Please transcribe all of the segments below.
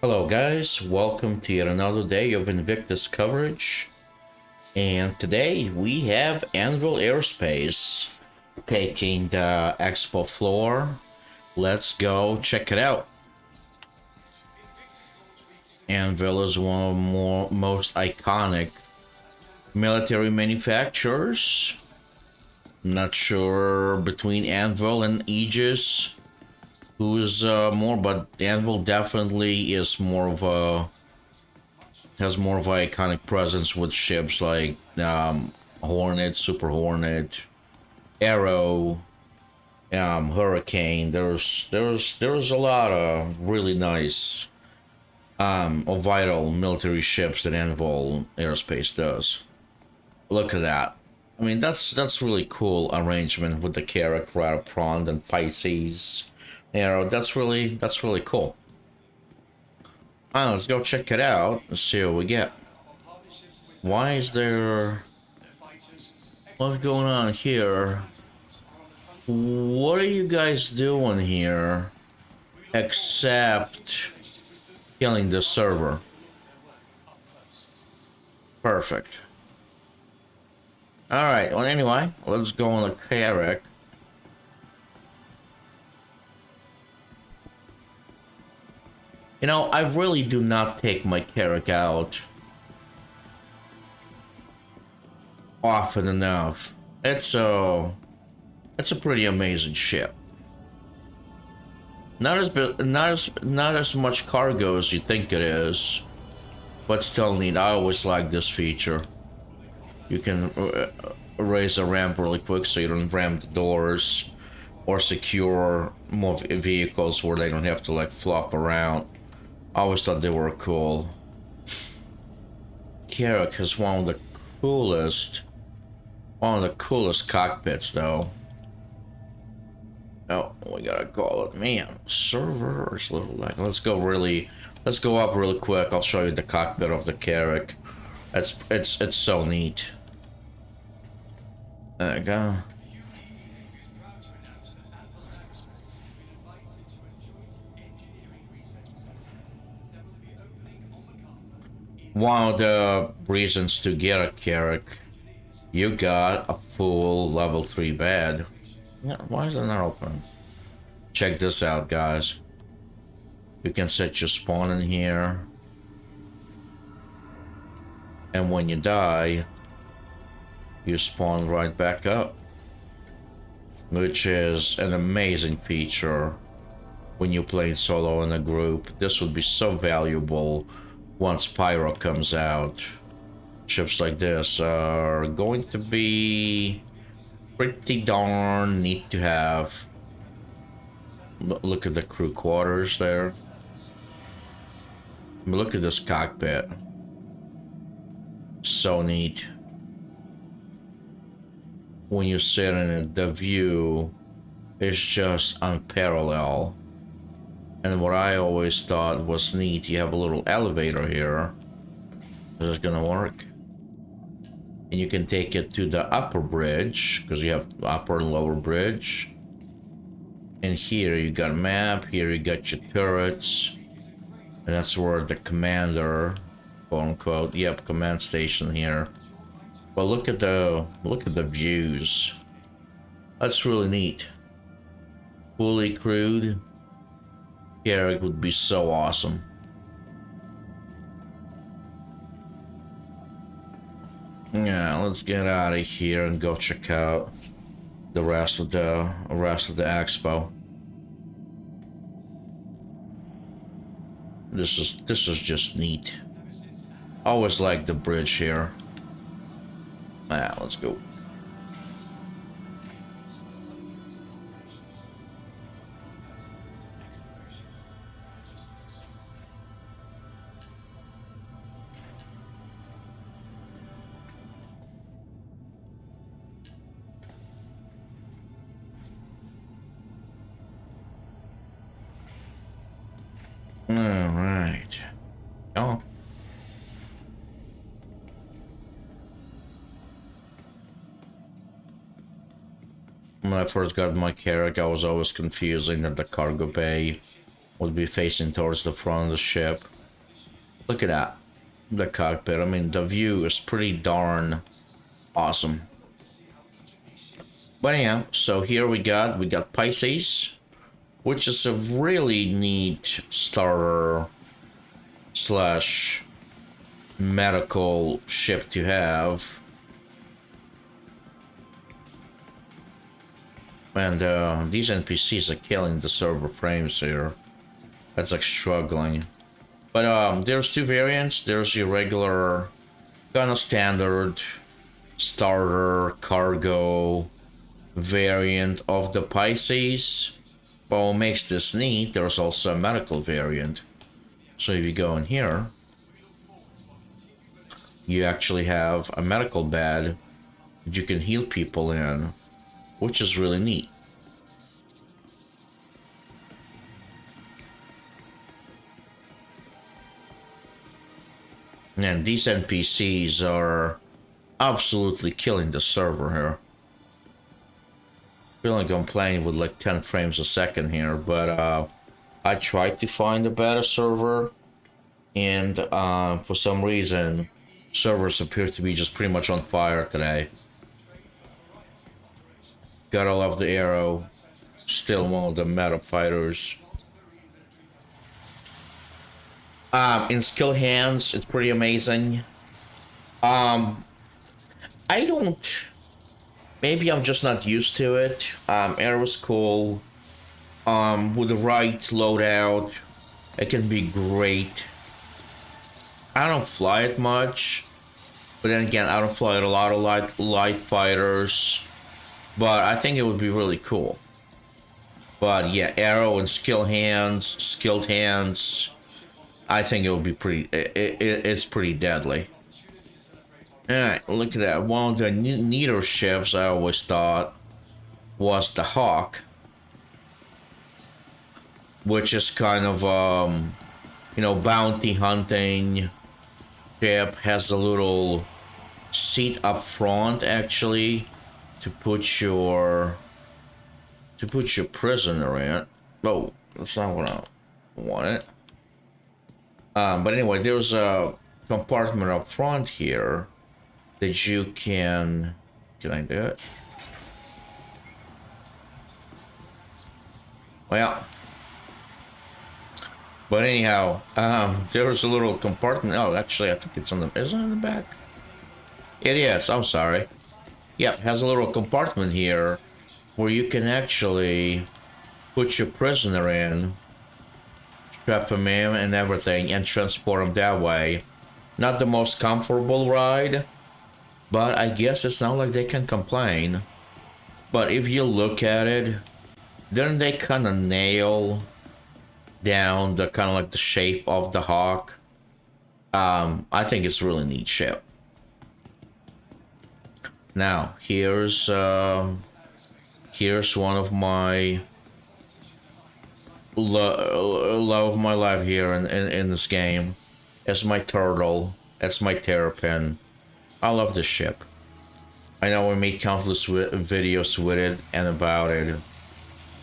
Hello guys, welcome to yet another day of Invictus coverage. And today we have Anvil Aerospace taking the expo floor. Let's go check it out. Anvil is one of the most iconic military manufacturers. Not sure between Anvil and Aegis who's more, but Anvil definitely is more of a has more of an iconic presence with ships like Hornet, Super Hornet, Arrow, Hurricane. There's a lot of really nice or vital military ships that Anvil Aerospace does. Look at that. I mean, that's really cool arrangement with the Carrack, Terrapin and Pisces. Arrow. That's really cool. Alright, let's go check it out and see what we get. Why is there... What's going on here? What are you guys doing here? Except killing the server. Perfect. Alright, well anyway, let's go on the Carrack. You know, I really do not take my Carrack out often enough. It's a pretty amazing ship. Not as much cargo as you think it is, but still neat. I always like this feature. You can raise a ramp really quick so you don't ram the doors, or secure more vehicles where they don't have to like flop around. I always thought they were cool. Carrack has one of the coolest cockpits though. Oh, we gotta call it, man. Servers, little like. Let's go up really quick. I'll show you the cockpit of the Carrack. It's so neat. There you go. One of the reasons to get a Carrack, you got a full level 3 bed. Yeah, why is it not open? Check this out, guys. You can set your spawn in here. And when you die, you spawn right back up. Which is an amazing feature when you play solo in a group. This would be so valuable once Pyro comes out. Ships like this are going to be pretty darn neat to have. Look at the crew quarters there. Look at this cockpit. So neat. When you sit in it, the view is just unparalleled. And what I always thought was neat, you have a little elevator here. Is this gonna work? And you can take it to the upper bridge, because you have upper and lower bridge. And here you got a map, here you got your turrets. And that's where the commander, quote unquote, yep, command station here. But look at the views. That's really neat. Fully crewed. Carrack would be so awesome. Yeah, let's get out of here and go check out the rest of the expo. This is just neat. Always like the bridge here. Yeah, let's go. All right. Oh. When I first got my Carrack, I was always confusing that the cargo bay would be facing towards the front of the ship. Look at that. The cockpit. I mean, the view is pretty darn awesome. But yeah, so here we got Pisces, which is a really neat starter slash medical ship to have. And these NPCs are killing the server frames here. That's like struggling. But there's two variants. There's your regular kind of standard starter cargo variant of the Pisces. But what makes this neat, there's also a medical variant. So if you go in here, you actually have a medical bed that you can heal people in, which is really neat. And these NPCs are absolutely killing the server here. Feeling like I'm playing with like 10 frames a second here, but I tried to find a better server, and for some reason servers appear to be just pretty much on fire today. Gotta love the arrow. Still one of the meta fighters. In skill hands, it's pretty amazing. I don't. Maybe I'm just not used to it. Arrow's cool. With the right loadout, it can be great. I don't fly it much, but then again, I don't fly it a lot of light fighters. But I think it would be really cool. But yeah, arrow and skilled hands. I think it would be pretty. It's pretty deadly. Alright, look at that. One of the neater ships I always thought was the Hawk, which is kind of bounty hunting ship. Has a little seat up front actually to put your prisoner in. Oh, that's not what I wanted. But anyway, there's a compartment up front here that you can I do it? Well, but anyhow, there's a little compartment. Oh, actually, I think it's on the, isn't it in the back? It is, I'm sorry. Yep, has a little compartment here where you can actually put your prisoner in, strap him in and everything, and transport him that way. Not the most comfortable ride, but I guess it's not like they can complain. But if you look at it, then they kind of nail down the kind of like the shape of the Hawk. I think it's really neat ship. Now here's one of my love of my life here in this game. It's my turtle. It's my Terrapin. I love this ship. I know I made countless videos with it and about it.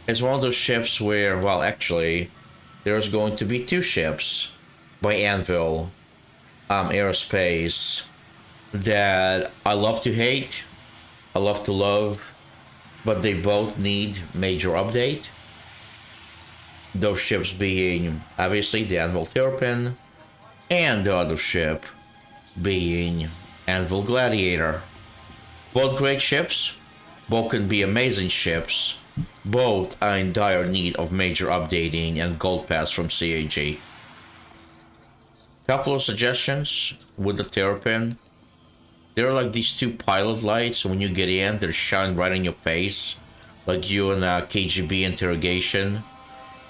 It's one of those ships where, well, actually, there's going to be two ships by Anvil Aerospace that I love to hate, I love to love, but they both need major update. Those ships being, obviously, the Anvil Terrapin, and the other ship being Anvil Gladiator. Both great ships, both can be amazing ships, both are in dire need of major updating and gold pass from CAG. Couple of suggestions with the Terrapin. There are like these two pilot lights, when you get in, they're shining right in your face, like you in a KGB interrogation.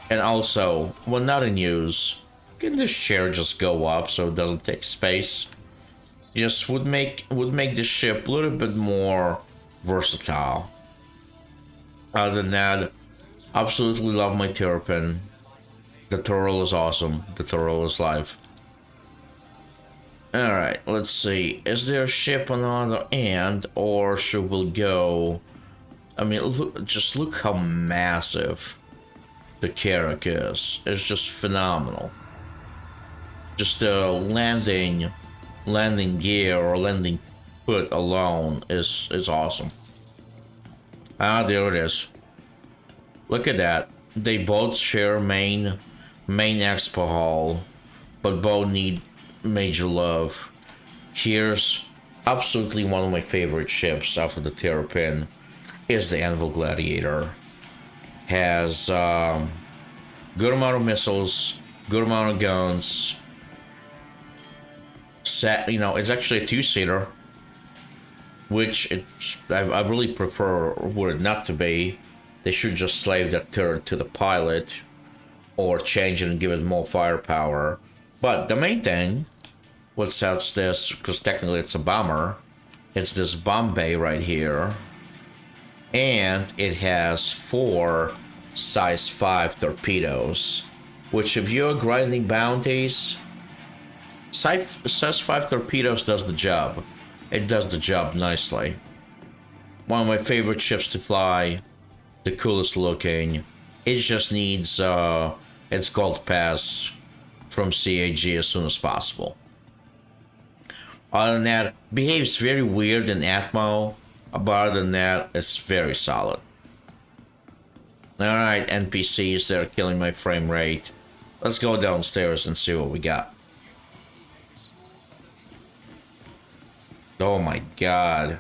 And also, when not in use, can this chair just go up so it doesn't take space? Just would make this ship a little bit more versatile. Other than that, absolutely love my Terrapin. The turtle is awesome. The turtle is life. Alright, let's see. Is there a ship on the other end, or should we go... I mean, just look how massive the Carrack is. It's just phenomenal. just the landing gear or landing foot alone is awesome. Ah, there it is. Look at that. They both share main expo hall, but both need major love. Here's absolutely one of my favorite ships after the Terrapin is the Anvil Gladiator. Has good amount of missiles, good amount of guns. You know, it's actually a two-seater, which I really prefer were it not to be. They should just slave that turret to the pilot or change it and give it more firepower. But the main thing, what sets this, because technically it's a bomber, it's this bomb bay right here. And it has 4 size 5 torpedoes, which if you're grinding bounties, size 5 torpedoes does the job. It does the job nicely. One of my favorite ships to fly, the coolest looking. It just needs its gold pass from CAG as soon as possible. Other than that, behaves very weird in Atmo, but other than that, it's very solid. Alright, NPCs, they're killing my frame rate. Let's go downstairs and see what we got. Oh my god.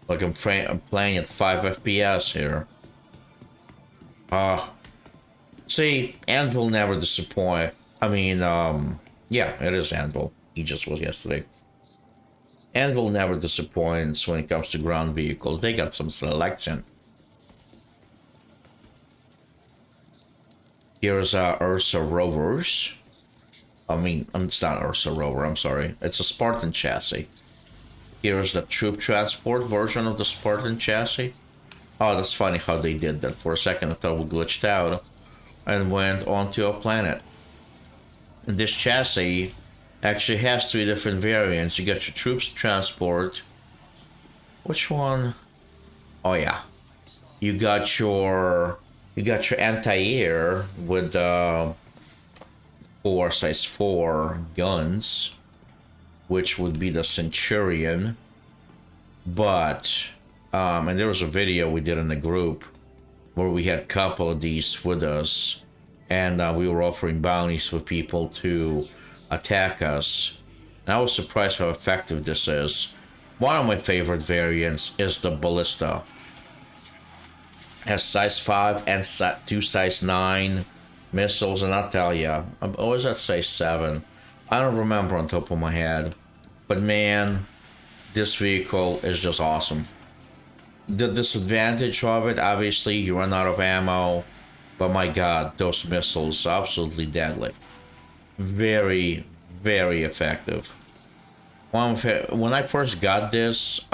Look, I'm playing at 5 FPS here. See, Anvil never disappoint. I mean, yeah, it is Anvil. He just was yesterday. Anvil never disappoints when it comes to ground vehicles. They got some selection. Here's Ursa Rovers. I mean, it's not Ursa Rover, I'm sorry. It's a Spartan chassis. Here's the troop transport version of the Spartan chassis. Oh, that's funny how they did that. For a second, I thought we glitched out and went onto a planet. And this chassis actually has 3 different variants. You got your troops transport. Which one? Oh yeah, you got your anti-air with 4 size 4 guns, which would be the Centurion. But and there was a video we did in the group where we had a couple of these with us, and we were offering bounties for people to attack us. And I was surprised how effective this is. One of my favorite variants is the Ballista. Has size 5 and 2 size 9 missiles, and I'll tell ya, I'm always at size 7. I don't remember on top of my head, but man, this vehicle is just awesome. The disadvantage of it, obviously, you run out of ammo, but my god, those missiles are absolutely deadly. Very, very effective. When I first got this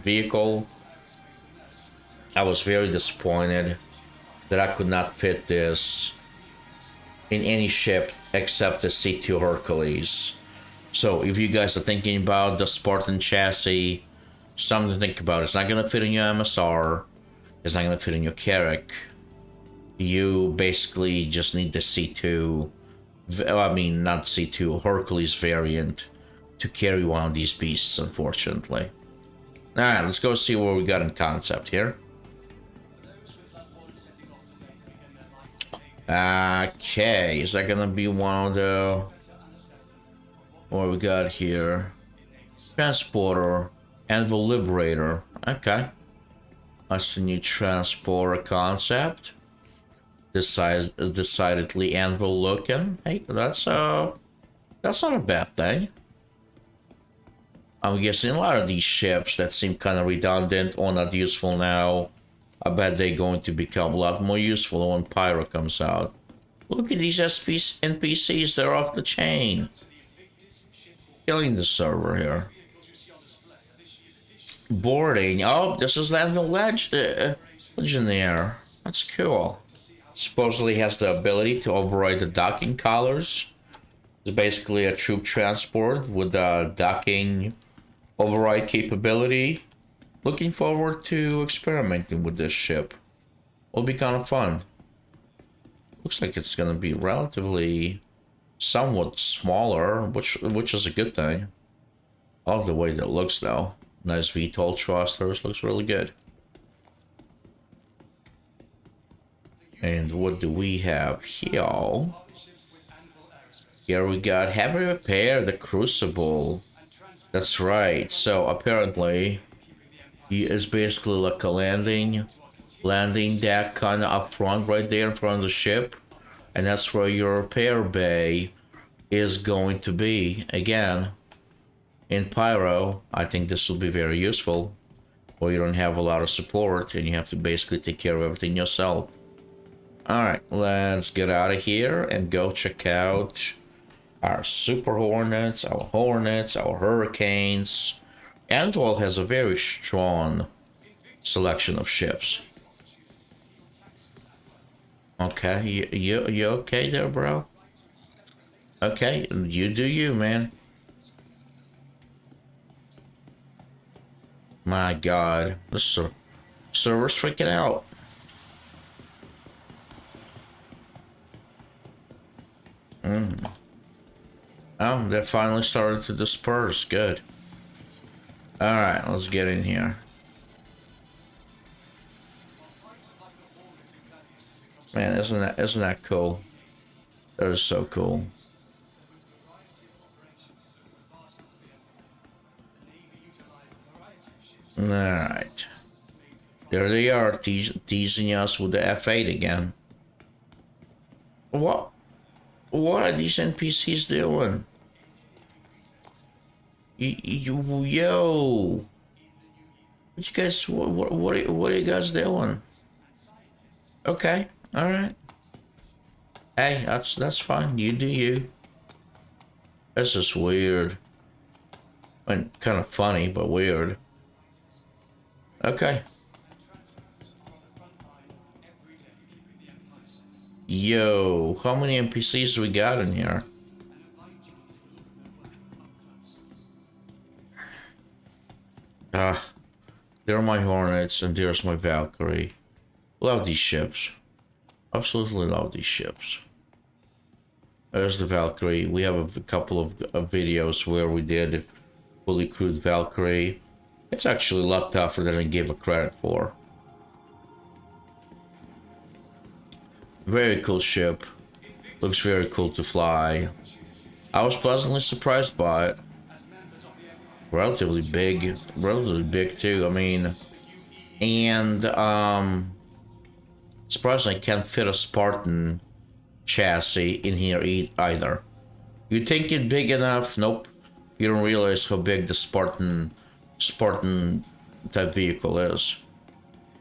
vehicle, I was very disappointed that I could not fit this in any ship except the C2 Hercules. So if you guys are thinking about the Spartan chassis, something to think about. It's not going to fit in your MSR. It's not going to fit in your Carrack. You basically just need the C2, I mean not C2, Hercules variant to carry one of these beasts, unfortunately. Alright, let's go see what we got in concept here. Okay, is that gonna be one of the... What we got here? Transporter, Anvil Liberator. Okay. That's the new transporter concept. Decidedly Anvil looking. Hey, that's not a bad thing. I'm guessing a lot of these ships that seem kind of redundant or not useful now, I bet they're going to become a lot more useful when Pyro comes out. Look at these NPCs, they're off the chain. Killing the server here. Boarding. Oh, this is Anvil Legionnaire. That's cool. Supposedly has the ability to override the docking collars. It's basically a troop transport with a docking override capability. Looking forward to experimenting with this ship. Will be kind of fun. Looks like it's gonna be relatively somewhat smaller, which is a good thing. I love the way that looks though. Nice VTOL thrusters, looks really good. And what do we have here? Here we got heavy repair, the Crucible. That's right. So apparently, he is basically like a landing deck kind of up front, right there in front of the ship, and that's where your repair bay is going to be. Again, in Pyro, I think this will be very useful, or you don't have a lot of support and you have to basically take care of everything yourself. Alright, let's get out of here and go check out our Super Hornets, our Hurricanes. Anvil has a very strong selection of ships. Okay, you okay there, bro? Okay, you do you, man. My God, this server's freaking out. Oh, they finally started to disperse. Good. Alright, let's get in here. Man, isn't that cool? That is so cool. Alright. There they are, teasing us with the F8 again. What are these NPCs doing? Yo, what you guys? What are you guys doing? Okay, all right. Hey, that's fine. You do you. This is weird. And kind of funny, but weird. Okay. Yo, how many NPCs we got in here? There are my Hornets and there's my Valkyrie. Love these ships. Absolutely love these ships. There's the Valkyrie. We have a couple of videos where we did fully crewed Valkyrie. It's actually a lot tougher than I gave it credit for. Very cool ship. Looks very cool to fly. I was pleasantly surprised by it. Relatively big too. I mean, and surprisingly, I can't fit a Spartan chassis in here either. You think it big enough? Nope. You don't realize how big the Spartan type vehicle is.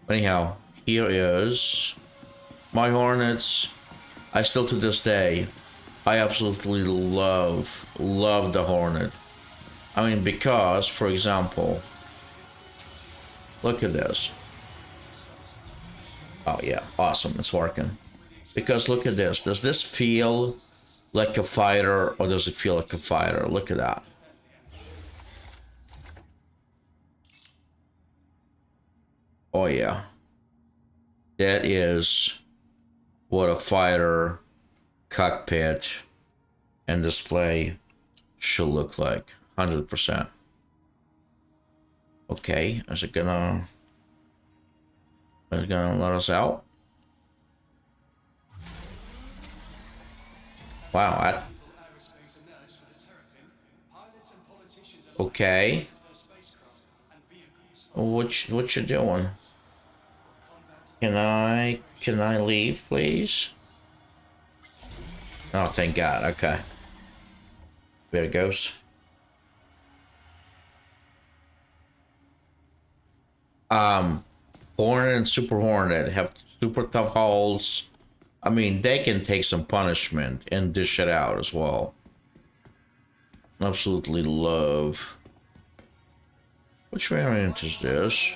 Anyhow, here is my Hornets. I still to this day, I absolutely love the Hornet. I mean, because, for example, look at this. Oh yeah, awesome, it's working. Because look at this. Does this feel like a fighter or does it feel like a fighter? Look at that. Oh yeah. That is what a fighter cockpit and display should look like. 100%. Okay, is it gonna let us out? Wow. Okay. What you doing? Can I leave, please? Oh, thank God. Okay. There it goes. Hornet and Super Hornet have super tough hulls. I mean, they can take some punishment and dish it out as well. Absolutely love. Which variant is this?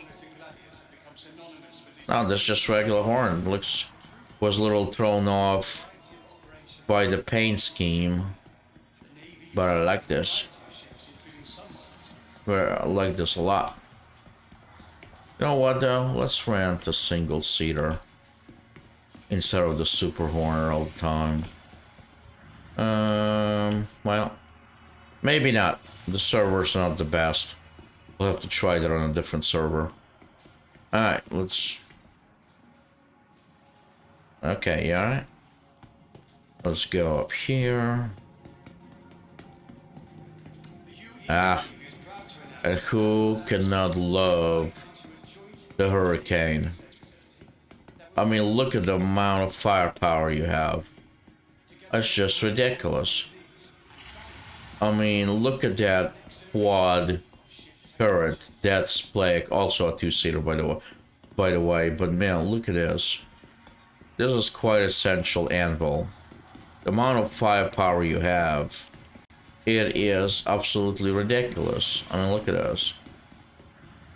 No, this is just regular Hornet. Was a little thrown off by the paint scheme, but I like this. I like this a lot. You know what though? Let's rent the single seater instead of the Super Hornet all the time. Well, maybe not. The server's not the best. We'll have to try that on a different server. Alright, let's... Okay, alright. Let's go up here. Ah, and who cannot love the Hurricane? I mean, look at the amount of firepower you have. That's just ridiculous. I mean, look at that quad turret. That's like also a two-seater, by the way. But man, look at this. This is quite essential Anvil. The amount of firepower you have, it is absolutely ridiculous. I mean, look at this.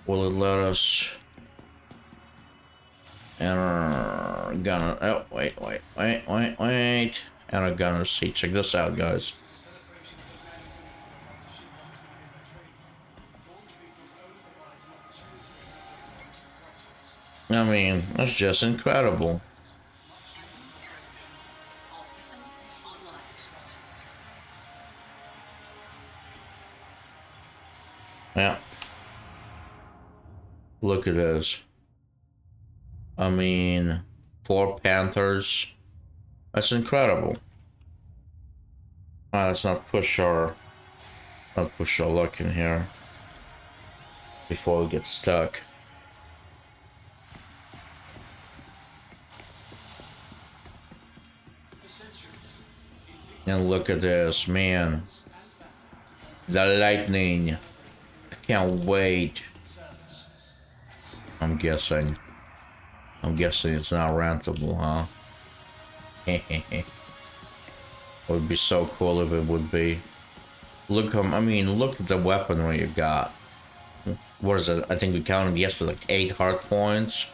Will it let us? And gunner. Oh, wait. And a gunner seat. Check this out, guys. I mean, that's just incredible. Yeah. Look at this. I mean, 4 Panthers. That's incredible. Let's not push our luck in here before we get stuck. And look at this, man. The lightning. I can't wait. I'm guessing it's not rentable, huh? Would be so cool if it would be. Look, I mean, look at the weaponry you got. What is it? I think we counted yesterday, like 8 hard points.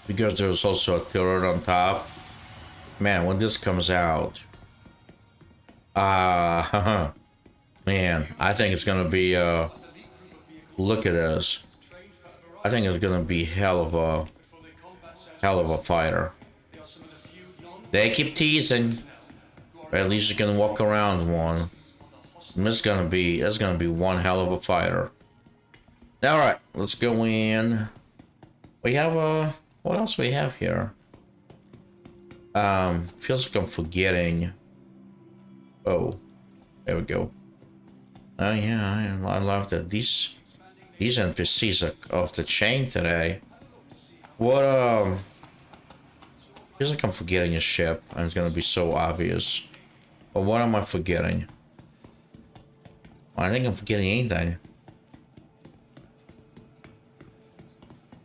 Because there's also a turret on top. Man, when this comes out. Man, I think it's gonna be, look at this. I think it's gonna be hell of a fighter. They keep teasing. But at least you can walk around one. That's gonna be one hell of a fighter. Alright, let's go in. We have what else we have here? Feels like I'm forgetting. Oh, there we go. Oh yeah, I love that these NPCs are off the chain today. What feels like I'm forgetting a ship, and it's gonna be so obvious. But what am I forgetting? I think I'm forgetting anything.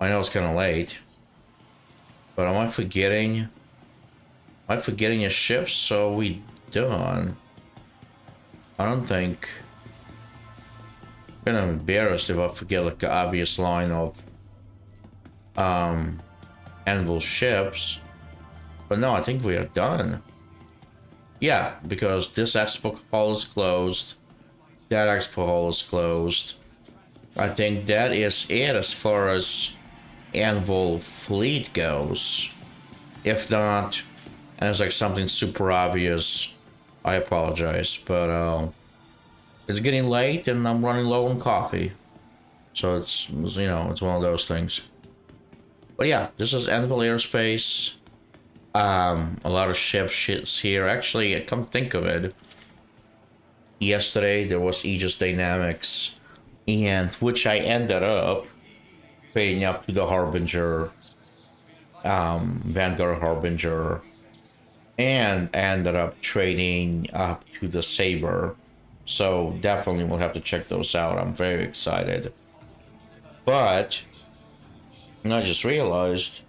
I know it's kind of late, but am I forgetting? Am I forgetting a ship? So we done. I don't think. I'm gonna be embarrassed if I forget like the obvious line of Anvil ships. But no, I think we are done. Yeah, because this expo hall is closed. That expo hall is closed. I think that is it as far as Anvil fleet goes. If not, and it's like something super obvious, I apologize. But it's getting late and I'm running low on coffee. So it's, you know, it's one of those things. But yeah, this is Anvil Airspace. A lot of shits here. Actually, I come think of it. Yesterday there was Aegis Dynamics, and which I ended up paying up to the Harbinger, Vanguard Harbinger, and ended up trading up to the Saber. So definitely we'll have to check those out. I'm very excited. But I just realized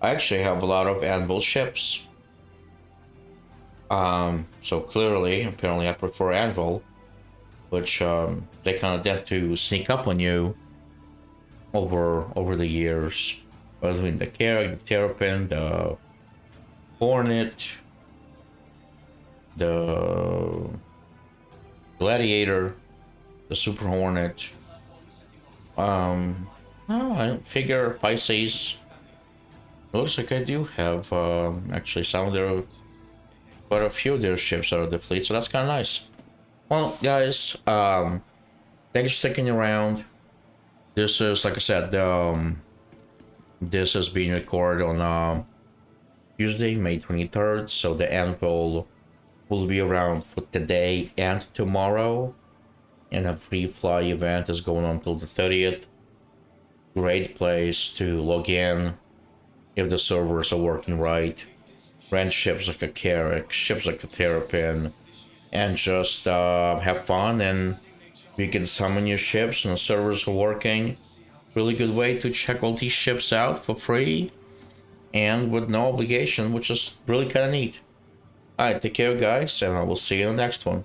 I actually have a lot of Anvil ships. So clearly, apparently I prefer Anvil, which they kind of tend to sneak up on you over the years. Between the Carrick, the Terrapin, the Hornet, the Gladiator, the Super Hornet. I figure Pisces. Looks like I do have actually some of their But a few of their ships are of the fleet, so that's kind of nice. Well, guys, thanks for sticking around. This is, like I said, this is being recorded on Tuesday, May 23rd, so the Anvil will be around for today and tomorrow. And a free fly event is going on until the 30th. Great place to log in if the servers are working right. Rent ships like a Carrick, ships like a Terrapin, and just have fun. And you can summon your ships and the servers are working. Really good way to check all these ships out for free and with no obligation, which is really kind of neat. Alright, take care guys, and I will see you in the next one.